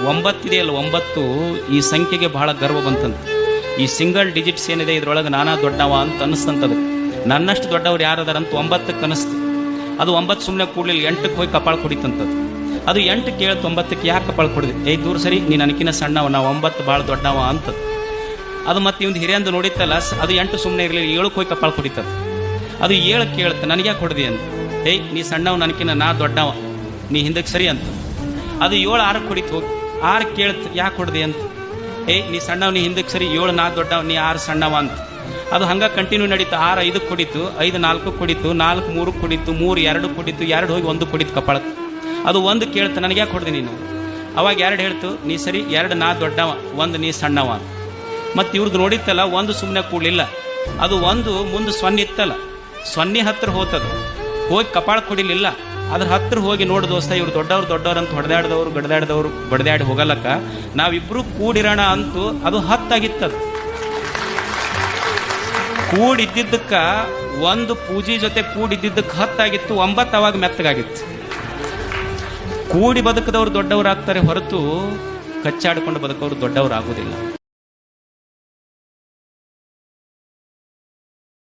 9 9 ಈ ಸಂಖ್ಯೆಗೆ ಬಹಳ ಗರ್ವ ಬಂತಂತ. ಈ ಸಿಂಗಲ್ ಡಿಜಿಟ್ಸ್ ಏನಿದೆ ಇದ್ರೊಳಗೆ ನಾನಾ ದೊಡ್ಡವ ಅಂತ ಅನಿಸ್ತಂತದ. ನನ್ನಷ್ಟು ದೊಡ್ಡವ್ರು ಯಾರದಾರಂತ 9ಕ್ಕೆ ಅನಿಸ್ತು. ಅದು 9 ಸುಮ್ಮನೆ ಕೂಡಲಿಲ್ಲ, 8ಕ್ಕೆ ಹೋಗಿ ಕಪಾಳ ಕುಡಿತಂತದ್ದು. ಅದು 8 ಕೇಳ್ತು 9ಕ್ಕೆ ಯಾಕೆ ಕಪಾಳ ಕುಡಿದೆ? ದೂರ ಸರಿ, ನೀನು ನನಕಿನ ಸಣ್ಣವ, ನಾವು 9 ಭಾಳ ದೊಡ್ಡವ ಅಂತ. ಅದು ಮತ್ತೆ ಇವ್ದು ಹಿರಿಯಂದು ನೋಡಿತ್ತಲ್ಲ, ಅದು 8 ಸುಮ್ಮನೆ ಇರಲಿಲ್ಲ, 7ಕ್ಕೆ ಹೋಗಿ ಕಪಾಳ ಕುಡಿತದ. ಅದು 7 ಕೇಳುತ್ತೆ, ನನಗೆ ಯಾಕೆ ಹೊಡೆದಿ ಅಂತ. ನೀ ಸಣ್ಣವ, ನನಕಿನ ನಾ ದೊಡ್ಡವ, ನೀ ಹಿಂದಕ್ಕೆ ಸರಿ ಅಂತ. ಅದು 7 6ಕ್ಕೆ ಹೊಡಿತು, ಹೋಗಿ 6 ಕೇಳುತ್ತೆ, ಯಾಕೆ ಹೊಡೆದಿ ಅಂತ. ನೀ ಸಣ್ಣವ, ನೀ ಹಿಂದಕ್ಕೆ ಸರಿ, 7 ನಾ ದೊಡ್ಡವ, ನೀ 6 ಸಣ್ಣವ ಅಂತ. ಅದು ಹಂಗೆ ಕಂಟಿನ್ಯೂ ನಡೀತು. 6 5ಕ್ಕೆ ಹೊಡಿತು, 5 4ಕ್ಕೆ ಹೊಡಿತು, 4 3ಕ್ಕೆ ಹೊಡಿತು, 3 2ಕ್ಕೆ ಹೊಡಿತು, 2 ಹೋಗಿ 1ಕ್ಕೆ ಹೊಡಿತು ಕಪಾಳಕ್ಕೆ. ಅದು 1 ಕೇಳ್ತು, ನನಗೆ ಯಾಕೆ ಹೊಡೆದಿ ನೀನು. ಅವಾಗ 2 ಹೇಳ್ತು, ನೀ ಸರಿ, 2 ನಾ ದೊಡ್ಡವ, 1 ನೀ ಸಣ್ಣವ. ಮತ್ತು ಇವ್ರದ್ದು ನೋಡಿತ್ತಲ್ಲ, 1 ಸುಮ್ಮನೆ ಕೂಡಲಿಲ್ಲ. ಅದು 1 ಮುಂದೆ 0 ಇತ್ತಲ್ಲ, 0 ಹತ್ತಿರ ಹೋತದು, ಹೋಗಿ ಕಪಾಳ ಕೊಡಿಲಿಲ್ಲ. ಅದ್ರ ಹತ್ತಿರ ಹೋಗಿ ನೋಡು ದೋಸ್ತ, ಇವ್ರು ದೊಡ್ಡವ್ರು ಅಂತ ಹೊಡೆದಾಡ್ದವ್ರು ಗಡ್ದಾಡ್ದವ್ರು ಬಡ್ದಾಡಿ ಹೋಗಲಕ್ಕ, ನಾವಿಬ್ರು ಕೂಡಿರೋಣ ಅಂತೂ ಅದು 10 ಆಗಿತ್ತದು. ಕೂಡಿದ್ದಕ್ಕ 1 ಪೂಜೆ ಜೊತೆ ಕೂಡಿದ್ದಕ್ಕೆ 10 ಆಗಿತ್ತು, 9 ಅವಾಗ ಮೆತ್ತಗಾಗಿತ್ತು. ಕೂಡಿ ಬದುಕದವ್ರು ದೊಡ್ಡವರಾಗ್ತಾರೆ ಹೊರತು ಕಚ್ಚಾಡಿಕೊಂಡು ಬದುಕೋರು ದೊಡ್ಡವರು ಆಗೋದಿಲ್ಲ.